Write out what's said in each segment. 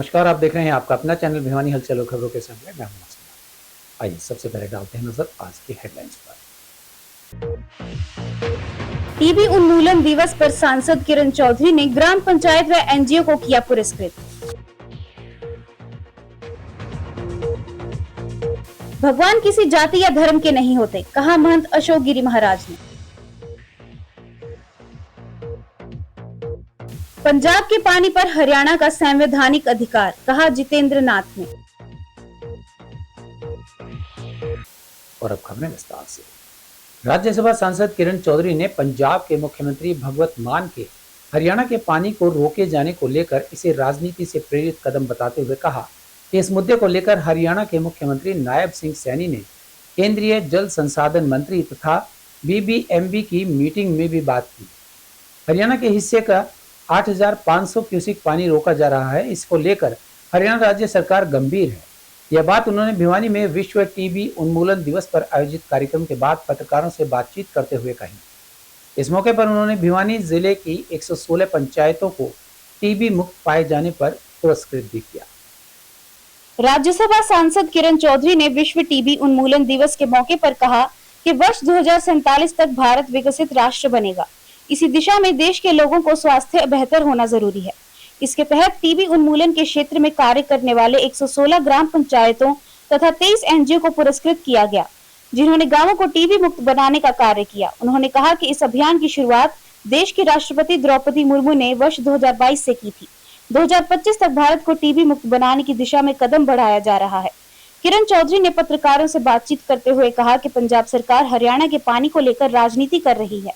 नमस्कार, आप देख रहे हैं आपका अपना चैनल भिवानी हलचल और खबरों के साथ मैं हूं मौसम। आइए सबसे पहले डालते हैं नजर आज की हेडलाइंस पर। टीबी उन्मूलन दिवस पर सांसद किरण चौधरी ने ग्राम पंचायत व एनजीओ को किया पुरस्कृत। भगवान किसी जाति या धर्म के नहीं होते, कहा महंत अशोक गिरी महाराज ने। पंजाब के पानी पर हरियाणा का संवैधानिक अधिकार, कहा जितेंद्र नाथ ने। और अब खबरें विस्तार से। राज्यसभा सांसद किरण चौधरी ने पंजाब के मुख्यमंत्री भगवत मान के हरियाणा के पानी को रोके जाने को लेकर इसे राजनीति से प्रेरित कदम बताते हुए कहा कि इस मुद्दे को लेकर हरियाणा के मुख्यमंत्री नायब सिंह सैनी ने केंद्रीय जल संसाधन मंत्री तथा बीबीएमबी की मीटिंग में भी बात की। हरियाणा के हिस्से का 8,500 क्यूसिक पानी रोका जा रहा है, इसको लेकर हरियाणा राज्य सरकार गंभीर है। यह बात उन्होंने भिवानी में विश्व टीबी उन्मूलन दिवस पर आयोजित कार्यक्रम के बाद पत्रकारों से बातचीत करते हुए कही। इस मौके पर उन्होंने भिवानी जिले की 116 पंचायतों को टीबी मुक्त पाए जाने पर पुरस्कृत भी किया। राज्यसभा सांसद किरण चौधरी ने विश्व टीबी उन्मूलन दिवस के मौके पर कहा कि वर्ष 2047 तक भारत विकसित राष्ट्र बनेगा। इसी दिशा में देश के लोगों को स्वास्थ्य बेहतर होना जरूरी है। इसके तहत टीबी उन्मूलन के क्षेत्र में कार्य करने वाले 116 ग्राम पंचायतों तथा 23 एनजीओ को पुरस्कृत किया गया, जिन्होंने गांवों को टीबी मुक्त बनाने का कार्य किया। उन्होंने कहा कि इस अभियान की शुरुआत देश की राष्ट्रपति द्रौपदी मुर्मू ने वर्ष 2022 से की थी। 2025 तक भारत को टीबी मुक्त बनाने की दिशा में कदम बढ़ाया जा रहा है। किरण चौधरी ने पत्रकारों से बातचीत करते हुए कहा कि पंजाब सरकार हरियाणा के पानी को लेकर राजनीति कर रही है।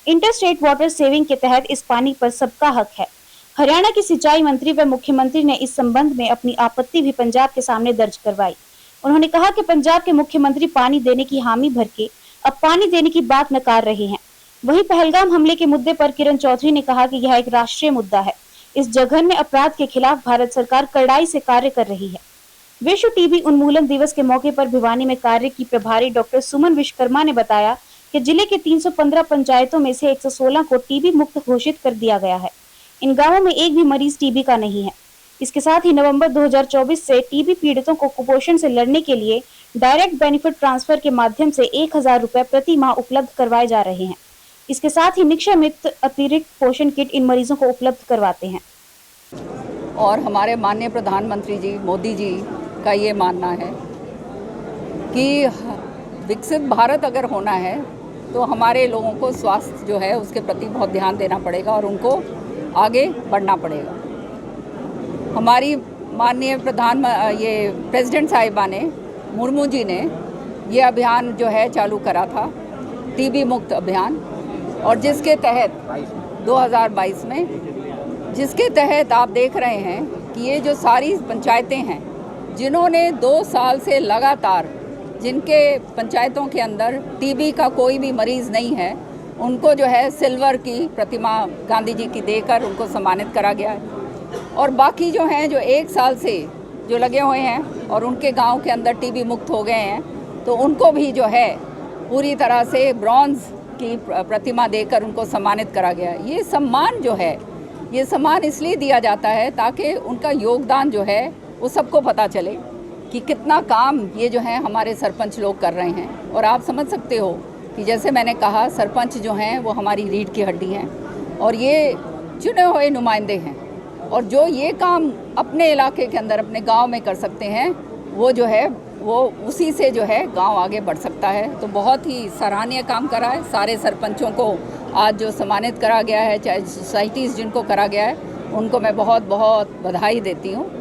इंटर स्टेट वाटर सेविंग के तहत इस पानी पर सबका हक है। हरियाणा के सिंचाई मंत्री व मुख्यमंत्री ने इस संबंध में अपनी आपत्ति भी पंजाब के सामने दर्ज करवाई। उन्होंने कहा कि पंजाब के मुख्यमंत्री पानी देने की हामी भर के अब पानी देने की बात नकार रहे हैं। वहीं पहलगाम हमले के मुद्दे पर किरण चौधरी ने कहा कि यह एक राष्ट्रीय मुद्दा है। इस जघन्य अपराध के खिलाफ भारत सरकार कड़ाई से कार्य कर रही है। विश्व टीबी उन्मूलन दिवस के मौके पर भिवानी में कार्य की प्रभारी डॉक्टर सुमन विश्वकर्मा ने बताया कि जिले के 315 पंचायतों में से 116 को टीबी मुक्त घोषित कर दिया गया है। इन गांवों में एक भी मरीज टीबी का नहीं है। इसके साथ ही नवंबर 2024 से टीबी पीड़ितों को कुपोषण से लड़ने के लिए डायरेक्ट बेनिफिट ट्रांसफर के माध्यम से 1,000 रुपए प्रति माह उपलब्ध करवाए जा रहे हैं। इसके साथ ही निक्षय अतिरिक्त पोषण किट इन मरीजों को उपलब्ध करवाते हैं। और हमारे माननीय प्रधानमंत्री जी मोदी जी का ये मानना है कि विकसित भारत अगर होना है तो हमारे लोगों को स्वास्थ्य जो है उसके प्रति बहुत ध्यान देना पड़ेगा और उनको आगे बढ़ना पड़ेगा। हमारी माननीय प्रेसिडेंट साहिबा ने मुर्मू जी ने ये अभियान जो है चालू करा था, टीबी मुक्त अभियान, और जिसके तहत 2022 में जिसके तहत आप देख रहे हैं कि ये जो सारी पंचायतें हैं जिन्होंने 2 साल से लगातार जिनके पंचायतों के अंदर टीबी का कोई भी मरीज़ नहीं है, उनको जो है सिल्वर की प्रतिमा गांधी जी की देकर उनको सम्मानित करा गया है। और बाकी जो हैं जो 1 साल से जो लगे हुए हैं और उनके गांव के अंदर टीबी मुक्त हो गए हैं, तो उनको भी जो है पूरी तरह से ब्रॉन्ज की प्रतिमा देकर उनको सम्मानित करा गया है। ये सम्मान जो है, ये सम्मान इसलिए दिया जाता है ताकि उनका योगदान जो है वो सबको पता चले कि कितना काम ये जो है हमारे सरपंच लोग कर रहे हैं। और आप समझ सकते हो कि जैसे मैंने कहा, सरपंच जो हैं वो हमारी रीढ़ की हड्डी हैं और ये चुने हुए नुमाइंदे हैं, और जो ये काम अपने इलाके के अंदर अपने गांव में कर सकते हैं, वो जो है वो उसी से जो है गांव आगे बढ़ सकता है। तो बहुत ही सराहनीय काम करा है। सारे सरपंचों को आज जो सम्मानित करा गया है, चाहे सोसाइटीज़ जिनको करा गया है, उनको मैं बहुत बहुत बधाई देती हूँ।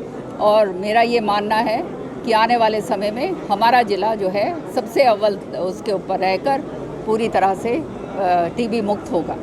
और मेरा ये मानना है कि आने वाले समय में हमारा ज़िला जो है सबसे अव्वल उसके ऊपर रहकर पूरी तरह से टीबी मुक्त होगा।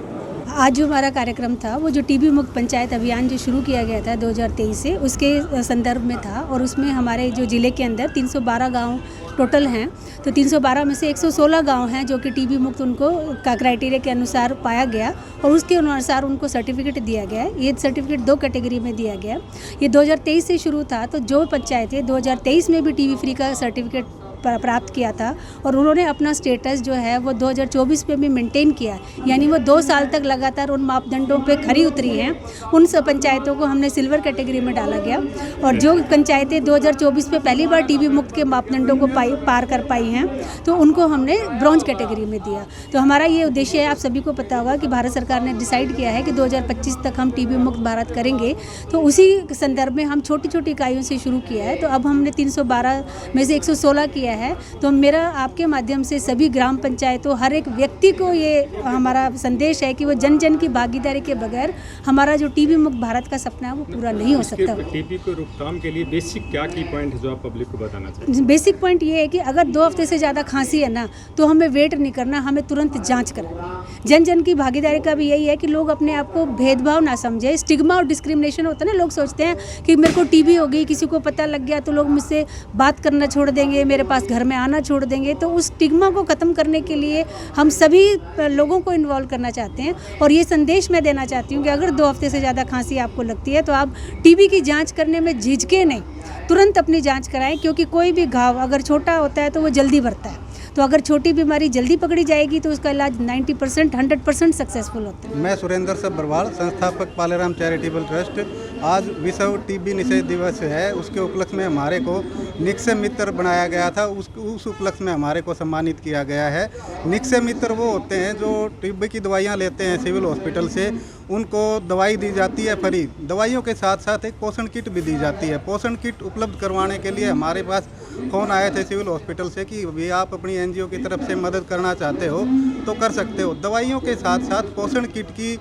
आज जो हमारा कार्यक्रम था वो जो टीबी मुक्त पंचायत अभियान जो शुरू किया गया था 2023 से, उसके संदर्भ में था। और उसमें हमारे जो ज़िले के अंदर 312 गांव टोटल हैं, तो 312 में से 116 गांव हैं जो कि टीबी मुक्त उनको का क्राइटेरिया के अनुसार पाया गया और उसके अनुसार उनको सर्टिफिकेट दिया गया है। ये सर्टिफिकेट 2 कैटेगरी में दिया गया। ये 2023 से शुरू था, तो जो पंचायतें 2023 में भी टीबी फ्री का सर्टिफिकेट प्राप्त किया था और उन्होंने अपना स्टेटस जो है वो 2024 में भी मेंटेन किया, यानी वो 2 साल तक लगातार उन मापदंडों पे खरी उतरी हैं। उन सब पंचायतों को हमने सिल्वर कैटेगरी में डाला गया और जो पंचायतें 2024 में पहली बार टीबी मुक्त के मापदंडों को पार कर पाई हैं तो उनको हमने ब्रॉन्ज कैटेगरी में दिया। तो हमारा ये उद्देश्य है, आप सभी को पता होगा कि भारत सरकार ने डिसाइड किया है कि 2025 तक हम टीबी मुक्त भारत करेंगे। तो उसी संदर्भ में हम छोटी छोटी इकाइयों से शुरू किया है। तो अब हमने 312 में से 116 किया है। तो मेरा आपके माध्यम से सभी ग्राम पंचायतों, हर एक व्यक्ति को ये हमारा संदेश है कि वो जन जन की भागीदारी के बगैर हमारा जो टीबी मुक्त भारत का सपना है वो पूरा नहीं हो सकता। टीबी को रोकथाम के लिए बेसिक क्या की पॉइंट है जो आप पब्लिक को बताना चाहते हैं? बेसिक पॉइंट ये है कि अगर 2 हफ्ते से ज़्यादा खांसी है ना तो हमें वेट नहीं करना, हमें तुरंत जांच करना। जन जन की भागीदारी का भी यही है कि लोग अपने आप को भेदभाव ना समझे। स्टिग्मा और डिस्क्रिमिनेशन होता है ना, लोग सोचते हैं कि मेरे को टीबी हो गई, किसी को पता लग गया तो लोग मुझसे बात करना छोड़ देंगे, मेरे पास घर में आना छोड़ देंगे। तो उस स्टिग्मा को ख़त्म करने के लिए हम सभी लोगों को इन्वॉल्व करना चाहते हैं और ये संदेश मैं देना चाहती हूँ कि अगर 2 हफ्ते से ज़्यादा खांसी आपको लगती है तो आप टीबी की जाँच करने में झिझके नहीं, तुरंत अपनी जांच कराएं, क्योंकि कोई भी घाव अगर छोटा होता है तो वो जल्दी बढ़ता है। तो अगर छोटी बीमारी जल्दी पकड़ी जाएगी तो उसका इलाज 90% 100% सक्सेसफुल होता है। मैं सुरेंद्र सब्बरवाल, संस्थापक पालेराम चैरिटेबल ट्रस्ट। आज विश्व टीबी निषेध दिवस है, उसके उपलक्ष्य में हमारे को निक्षय मित्र बनाया गया था। उस उपलक्ष्य में हमारे को सम्मानित किया गया है। निक्षय मित्र वो होते हैं जो टीबी की दवाइयाँ लेते हैं सिविल हॉस्पिटल से, उनको दवाई दी जाती है फ्री। दवाइयों के साथ साथ एक पोषण किट भी दी जाती है। पोषण किट उपलब्ध करवाने के लिए हमारे पास फ़ोन आए थे सिविल हॉस्पिटल से कि भी आप अपनी एनजीओ की तरफ से मदद करना चाहते हो तो कर सकते हो। दवाइयों के साथ साथ पोषण किट की,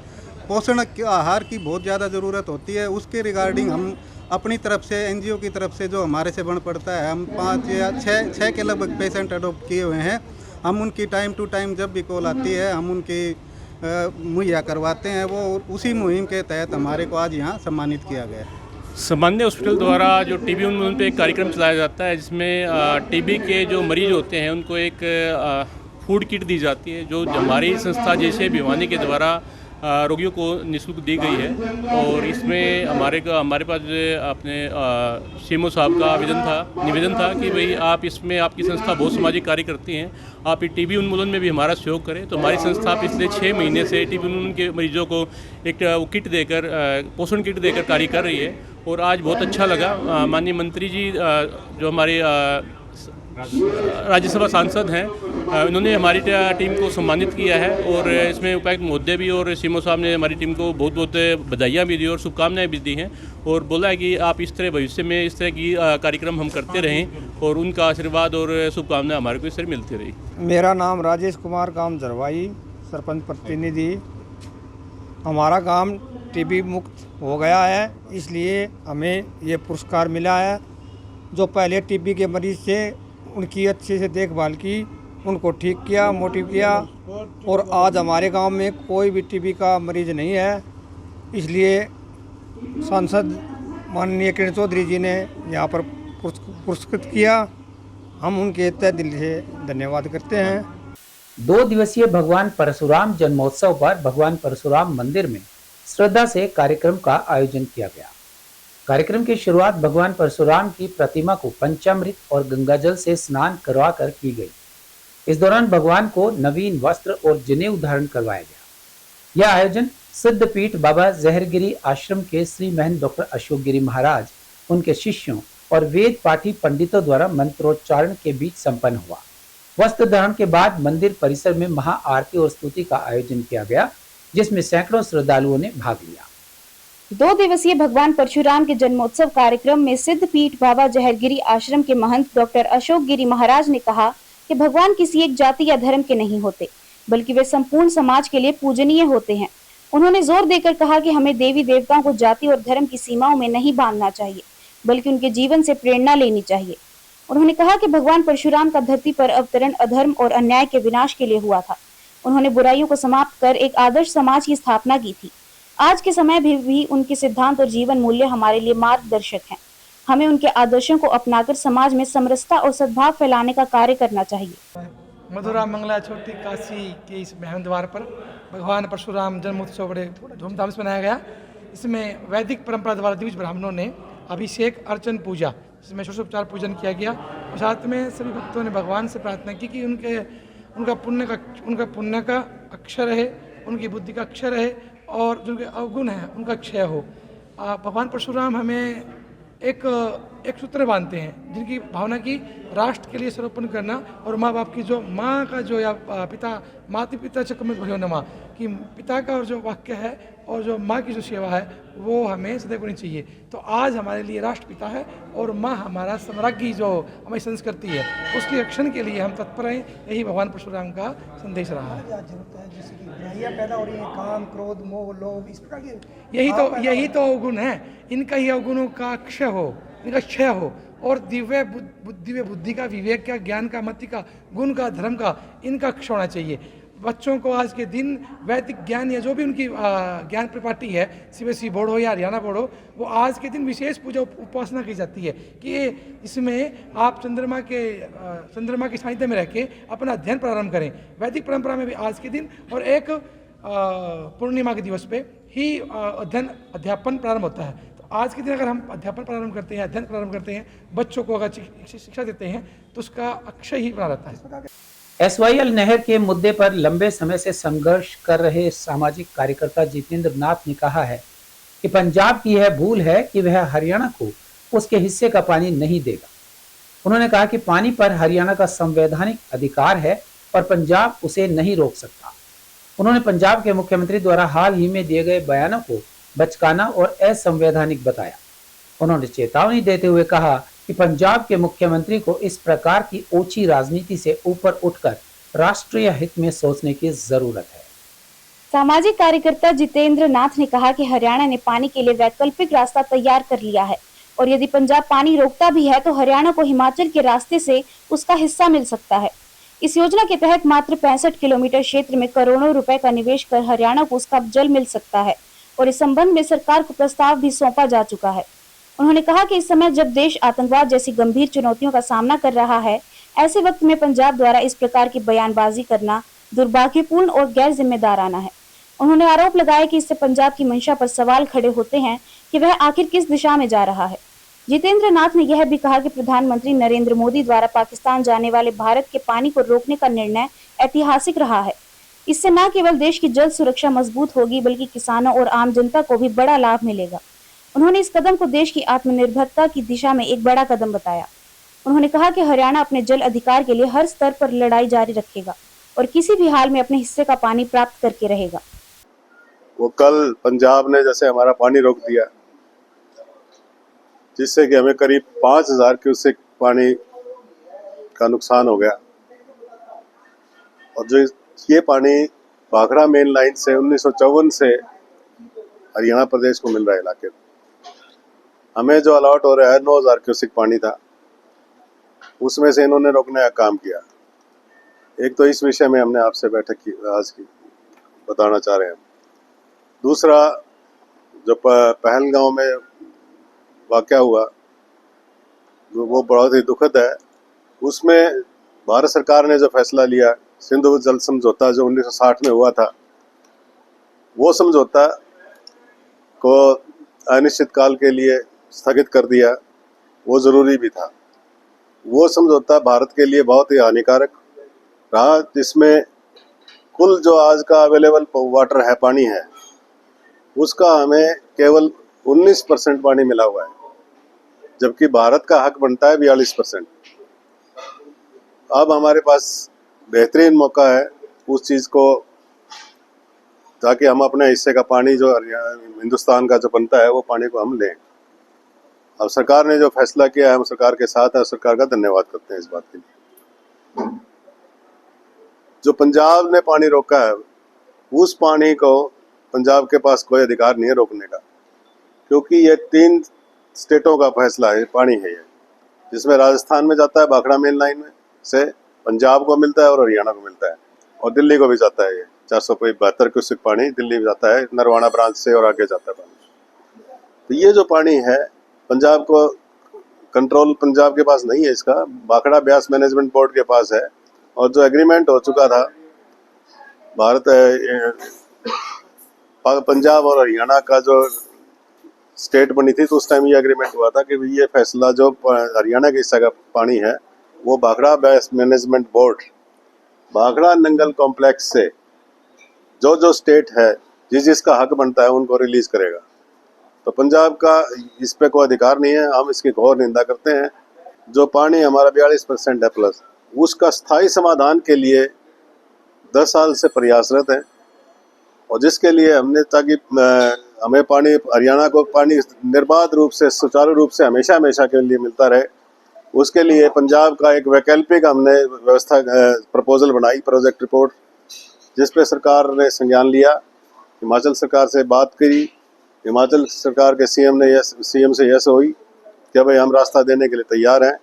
पोषण आहार की बहुत ज़्यादा ज़रूरत होती है। उसके रिगार्डिंग हम अपनी तरफ से, एनजीओ की तरफ से जो हमारे से बन पड़ता है, हम 5 या 6 के लगभग पेशेंट अडॉप्ट किए हुए हैं। हम उनकी टाइम टू टाइम जब भी कॉल आती है हम उनकी मुहैया करवाते हैं। वो उसी मुहिम के तहत हमारे को आज यहाँ सम्मानित किया गया है। सामान्य हॉस्पिटल द्वारा जो टीबी उन्मूलन पे एक कार्यक्रम चलाया जाता है, जिसमें टीबी के जो मरीज होते हैं उनको एक फूड किट दी जाती है, जो हमारी संस्था जैसे भिवानी के द्वारा रोगियों को निःशुल्क दी गई है। और इसमें हमारे पास अपने सीएमओ साहब का निवेदन था कि भाई आप इसमें, आपकी संस्था बहुत सामाजिक कार्य करती हैं, आप टीबी उन्मूलन में भी हमारा सहयोग करें। तो हमारी संस्था पिछले 6 महीने से टीबी उन्मूलन के मरीजों को एक किट देकर, पोषण किट देकर कार्य कर रही है। और आज बहुत अच्छा लगा, माननीय मंत्री जी जो हमारे राज्यसभा सांसद हैं, उन्होंने हमारी टीम को सम्मानित किया है। और इसमें उपायुक्त महोदय भी और सीएमओ साहब ने हमारी टीम को बहुत बहुत बधाइयाँ भी दी और शुभकामनाएं भी दी हैं। और बोला है कि आप इस तरह भविष्य में इस तरह की कार्यक्रम हम करते रहें और उनका आशीर्वाद और शुभकामनाएं हमारे को इस तरह मिलती रही। मेरा नाम राजेश कुमार काम जरवाई, सरपंच प्रतिनिधि। हमारा गांव टीबी मुक्त हो गया है, इसलिए हमें ये पुरस्कार मिला है। जो पहले टीबी के मरीज थे उनकी अच्छे से देखभाल की, उनको ठीक किया, मोटिव किया। और आज हमारे गांव में कोई भी टीबी का मरीज नहीं है। इसलिए सांसद माननीय किरण चौधरी जी ने यहाँ पर पुरस्कृत किया। हम उनके तहे दिल से धन्यवाद करते हैं। 2 दिवसीय भगवान परशुराम जन्मोत्सव पर भगवान परशुराम मंदिर में श्रद्धा से कार्यक्रम का आयोजन किया गया। कार्यक्रम की शुरुआत भगवान परशुराम की प्रतिमा को पंचामृत और गंगाजल से स्नान करवाकर की गई। इस दौरान भगवान को नवीन वस्त्र और जनेऊ धारण करवाया गया। यह आयोजन सिद्धपीठ बाबा जहरगिरी आश्रम के श्री महंत डॉक्टर अशोक गिरी महाराज, उनके शिष्यों और वेद पाठी पंडितों द्वारा मंत्रोच्चारण के बीच संपन्न हुआ। वस्त्र धारण के बाद मंदिर परिसर में महाआरती और स्तुति का आयोजन किया गया, जिसमें सैकड़ों श्रद्धालुओं ने भाग लिया। 2 दिवसीय भगवान परशुराम के जन्मोत्सव कार्यक्रम में सिद्धपीठ बाबा जहरगिरी आश्रम के महंत डॉक्टर अशोक गिरी महाराज ने कहा कि भगवान किसी एक जाति या धर्म के नहीं होते, बल्कि वे संपूर्ण समाज के लिए पूजनीय होते हैं। उन्होंने जोर देकर कहा कि हमें देवी देवताओं को जाति और धर्म की सीमाओं में नहीं बांधना चाहिए, बल्कि उनके जीवन से प्रेरणा लेनी चाहिए। उन्होंने कहा कि भगवान परशुराम का धरती पर अवतरण अधर्म और अन्याय के विनाश के लिए हुआ था। उन्होंने बुराइयों को समाप्त कर एक आदर्श समाज की स्थापना की थी। आज के समय भी उनके सिद्धांत और जीवन मूल्य हमारे लिए मार्गदर्शक हैं। हमें उनके आदर्शों को अपनाकर समाज में समरसता और सद्भाव फैलाने का कार्य करना चाहिए। मधुरा मंगला छोटी काशी के इस महम द्वार पर भगवान परशुराम जन्मोत्सव बड़े धूमधाम से मनाया गया। इसमें वैदिक परंपरा द्वारा द्विज ब्राह्मणों ने अभिषेक, अर्चन, पूजा, इसमें षोडशोपचार पूजन किया गया। साथ में सभी भक्तों ने भगवान से प्रार्थना की कि उनका पुण्य का अक्षर रहे, उनकी बुद्धि का अक्षर रहे और जो उनके अवगुण है उनका क्षय हो। भगवान परशुराम हमें एक सूत्र बांधते हैं जिनकी भावना की राष्ट्र के लिए सर्वोपन करना और माँ बाप की जो माँ का जो या पिता माता पिता चक्रमत भयो नमा कि पिता का और जो वाक्य है और जो माँ की जो सेवा है वो हमें सदैव करनी चाहिए। तो आज हमारे लिए राष्ट्रपिता है और माँ हमारा सम्राज्ञी जो हमारी संस्कृति है उसके रक्षण के लिए हम तत्पर हैं। यही भगवान परशुराम का संदेश रहा है। जैसे कि बुराइयां पैदा हो रही हैं, काम क्रोध मोह लोभ इस प्रकार के यही तो अवगुण है। इनका ही अवगुणों का क्षय हो, इनका क्षय हो और दिव्य बुद्धि का, विवेक का, ज्ञान का, मति का, गुण का, धर्म का, इनका क्षय होना चाहिए। बच्चों को आज के दिन वैदिक ज्ञान या जो भी उनकी ज्ञान परिपाटी है, सीबीएसई बोर्ड हो या हरियाणा बोर्ड हो, वो आज के दिन विशेष पूजा उपासना की जाती है कि इसमें आप चंद्रमा के सानिध्य में रह के अपना अध्ययन प्रारंभ करें। वैदिक परंपरा में भी आज के दिन और एक पूर्णिमा के दिवस पे ही अध्यापन प्रारंभ होता है। तो आज के दिन अगर हम अध्यापन प्रारंभ करते हैं, अध्ययन प्रारंभ करते हैं, बच्चों को अगर शिक्षा देते हैं तो उसका अक्षय ही बना रहता है। एसवाईएल नहर के मुद्दे पर लंबे समय से संघर्ष कर रहे सामाजिक कार्यकर्ता जितेंद्र नाथ ने कहा है कि पंजाब की यह भूल है कि वह हरियाणा को उसके हिस्से का पानी नहीं देगा। उन्होंने कहा कि पानी पर हरियाणा का संवैधानिक अधिकार है और पंजाब उसे नहीं रोक सकता। उन्होंने पंजाब के मुख्यमंत्री द्वारा हाल ही में दिए गए बयानों को बचकाना और असंवैधानिक बताया। उन्होंने चेतावनी देते हुए कहा कि पंजाब के मुख्यमंत्री को इस प्रकार की ओछी राजनीति से ऊपर उठकर राष्ट्रीय हित में सोचने की जरूरत है। सामाजिक कार्यकर्ता जितेंद्र नाथ ने कहा कि हरियाणा ने पानी के लिए वैकल्पिक रास्ता तैयार कर लिया है और यदि पंजाब पानी रोकता भी है तो हरियाणा को हिमाचल के रास्ते से उसका हिस्सा मिल सकता है। इस योजना के तहत मात्र 65 किलोमीटर क्षेत्र में करोड़ों रुपए का निवेश कर हरियाणा को उसका जल मिल सकता है और इस संबंध में सरकार को प्रस्ताव भी सौंपा जा चुका है। उन्होंने कहा कि इस समय जब देश आतंकवाद जैसी गंभीर चुनौतियों का सामना कर रहा है, ऐसे वक्त में पंजाब द्वारा इस प्रकार की बयानबाजी करना दुर्भाग्यपूर्ण और गैर जिम्मेदाराना है। उन्होंने आरोप लगाया कि इससे पंजाब की मंशा पर सवाल खड़े होते हैं कि वह आखिर किस दिशा में जा रहा है। जितेंद्र नाथ ने यह भी कहा कि प्रधानमंत्री नरेंद्र मोदी द्वारा पाकिस्तान जाने वाले भारत के पानी को रोकने का निर्णय ऐतिहासिक रहा है। इससे न केवल देश की जल सुरक्षा मजबूत होगी बल्कि किसानों और आम जनता को भी बड़ा लाभ मिलेगा। उन्होंने इस कदम को देश की आत्मनिर्भरता की दिशा में एक बड़ा कदम बताया। उन्होंने कहा कि हरियाणा अपने जल अधिकार के लिए हर स्तर पर लड़ाई जारी रखेगा और किसी भी हाल में अपने हिस्से का पानी प्राप्त करके रहेगा। वो कल पंजाब ने जैसे हमारा पानी रोक दिया, जिससे कि हमें करीब 5000 क्यूसेक पानी का नुकसान हो गया और जो ये पानी भाखड़ा मेन लाइन से 1954 से हरियाणा प्रदेश को मिल रहा है इलाके में। हमें जो अलॉट हो रहा है 9000 क्यूसेक पानी था, उसमें से इन्होंने रोकने का काम किया। एक तो इस विषय में हमने आपसे बैठक की आज की बताना चाह रहे हैं। दूसरा, जो पहलगांव में वाक़या हुआ वो बहुत ही दुखद है। उसमें भारत सरकार ने जो फैसला लिया, सिंधु जल समझौता जो 1960 में हुआ था, वो समझौता को अनिश्चित काल के लिए स्थगित कर दिया। वो ज़रूरी भी था। वो समझौता भारत के लिए बहुत ही हानिकारक रहा, जिसमें कुल जो आज का अवेलेबल वाटर है, पानी है, उसका हमें केवल 19% पानी मिला हुआ है, जबकि भारत का हक बनता है 42%। अब हमारे पास बेहतरीन मौका है उस चीज़ को, ताकि हम अपने हिस्से का पानी जो हिंदुस्तान का जो बनता है वो पानी को हम लें। अब सरकार ने जो फैसला किया है, हम सरकार के साथ है, सरकार का धन्यवाद करते हैं इस बात के लिए। जो पंजाब ने पानी रोका है, उस पानी को पंजाब के पास कोई अधिकार नहीं है रोकने का, क्योंकि ये 3 स्टेटों का फैसला है, पानी है ये, जिसमें राजस्थान में जाता है भाखड़ा मेन लाइन में से, पंजाब को मिलता है और हरियाणा को मिलता है और दिल्ली को भी जाता है। ये 472 क्यूसेक पानी दिल्ली में जाता है, नरवाना ब्रांच से, और आगे जाता है पानी। तो ये जो पानी है पंजाब को कंट्रोल पंजाब के पास नहीं है, इसका भाखड़ा ब्यास मैनेजमेंट बोर्ड के पास है। और जो एग्रीमेंट हो चुका था पंजाब और हरियाणा का जो स्टेट बनी थी, तो उस टाइम ये एग्रीमेंट हुआ था कि ये फैसला जो हरियाणा के हिस्से का पानी है वो Bhakra best management board Bhakra Nangal complex से जो जो स्टेट है जिसका हक बनता है उनको रिलीज करेगा। तो पंजाब का इस पे कोई अधिकार नहीं है, हम इसकी घोर निंदा करते हैं। जो पानी हमारा 42% है प्लस, उसका स्थायी समाधान के लिए 10 साल से प्रयासरत है, और जिसके लिए हमने ताकि हमें पानी, हरियाणा को पानी निर्बाध रूप से, सुचारू रूप से हमेशा के लिए मिलता रहे, उसके लिए पंजाब का एक वैकल्पिक हमने व्यवस्था प्रपोजल बनाई, प्रोजेक्ट रिपोर्ट, जिस पे सरकार ने संज्ञान लिया। हिमाचल सरकार से बात करी, हिमाचल सरकार के सीएम से यस हुई कि भाई हम रास्ता देने के लिए तैयार हैं,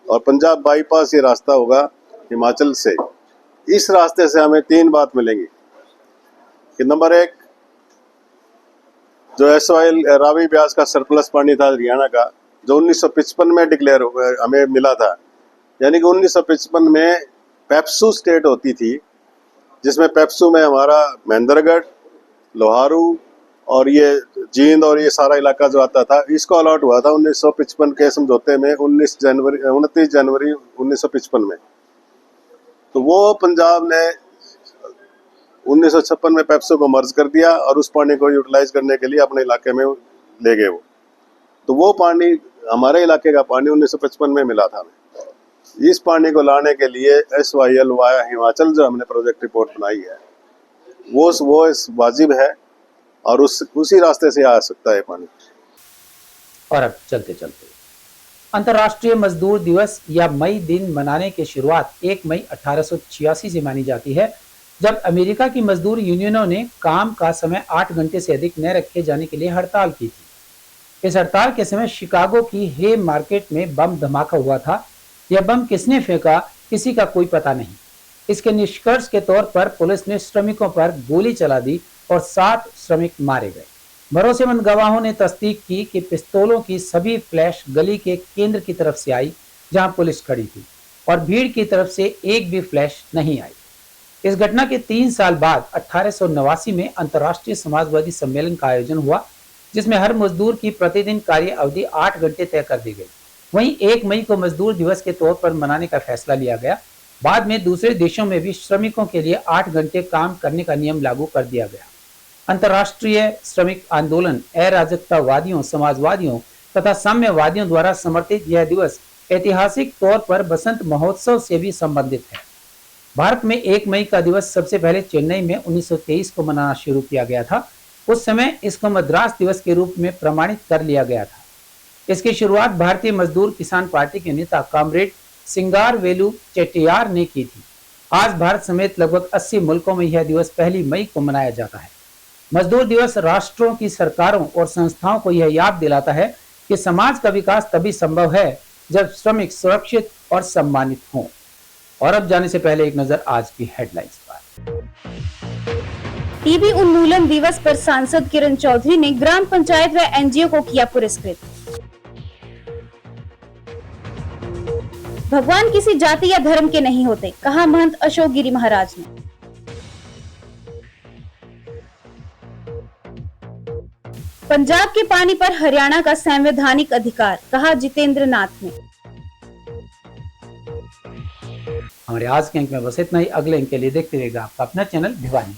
और पंजाब बाईपास ये रास्ता होगा हिमाचल से। इस रास्ते से हमें 3 बात मिलेंगी कि नंबर 1, जो SOIL रावी ब्यास का सरप्लस पानी था हरियाणा का, जो 1955 में डिक्लेयर हमें मिला था, यानी कि 1955 में पेप्सू स्टेट होती थी, जिसमें पेप्सू में हमारा महेंद्रगढ़, लोहारू और ये जींद और ये सारा इलाका जो आता था, इसको अलॉट हुआ था 1955 के समझौते में 29 जनवरी 1955 में। तो वो पंजाब ने 1956 में पेप्सू को मर्ज कर दिया और उस पानी को यूटिलाइज करने के लिए अपने इलाके में ले गए वो। तो वो पानी, हमारे इलाके का पानी 1955 में मिला था हमें। इस पानी को लाने के लिए SYL वाया हिमाचल जो हमने प्रोजेक्ट रिपोर्ट बनाई है, वो वाजिब है और उसी रास्ते से आ सकता है पानी। और अब चलते चलते अंतर्राष्ट्रीय मजदूर दिवस या मई दिन मनाने की शुरुआत 1 मई 1886 से मानी जाती है, जब अमेरिका की मजदूर यूनियनों ने काम का समय 8 घंटे से अधिक न रखे जाने के लिए हड़ताल की थी। इस हड़ताल के समय शिकागो की हे मार्केट में बम धमाका हुआ था। यह बम किसने फेंका, किसी का कोई पता नहीं। इसके निष्कर्ष के तौर पर पुलिस ने श्रमिकों पर गोली चला दी और 7 श्रमिक मारे गए। भरोसेमंद गवाहों ने तस्दीक की कि पिस्तौलों की सभी फ्लैश गली के केंद्र की तरफ से आई, जहां पुलिस खड़ी थी, और भीड़ की तरफ से एक भी फ्लैश नहीं आई। इस घटना के 3 साल बाद 1889 में अंतर्राष्ट्रीय समाजवादी सम्मेलन का आयोजन हुआ, जिसमें हर मजदूर की प्रतिदिन कार्य अवधि 8 घंटे तय कर दी गई। वहीं 1 मई को मजदूर दिवस के तौर पर मनाने का फैसला लिया गया। बाद में दूसरे देशों में भी श्रमिकों के लिए 8 घंटे काम करने का नियम लागू कर दिया गया। अंतर्राष्ट्रीय श्रमिक आंदोलन, अराजकतावादियों, समाजवादियों तथा साम्यवादियों द्वारा समर्थित यह दिवस ऐतिहासिक तौर पर बसंत महोत्सव से भी संबंधित है। भारत में 1 मई का दिवस सबसे पहले चेन्नई में 1923 को मनाना शुरू किया गया था। उस समय इसको मद्रास दिवस के रूप में प्रमाणित कर लिया गया था। इसकी शुरुआत भारतीय मजदूर किसान पार्टी के नेता कॉमरेड सिंगारवेलु चेट्टियार ने की थी। आज भारत समेत लगभग 80 मुल्कों में यह दिवस 1 मई को मनाया जाता है। मजदूर दिवस राष्ट्रों की सरकारों और संस्थाओं को यह याद दिलाता है कि समाज का विकास तभी संभव है जब श्रमिक सुरक्षित और सम्मानित हों। और अब जाने से पहले एक नजर आज की हेडलाइंस पर। टीबी उन्मूलन दिवस पर सांसद किरण चौधरी ने ग्राम पंचायत व NGO को किया पुरस्कृत। भगवान किसी जाति या धर्म के नहीं होते, कहा महंत अशोक गिरी महाराज ने। पंजाब के पानी पर हरियाणा का संवैधानिक अधिकार, कहा जितेंद्र नाथ ने। हमारे आज के अंक में बस इतना ही। अगले अंक के लिए देखते रहिएगा आपका अपना चैनल भिवानी।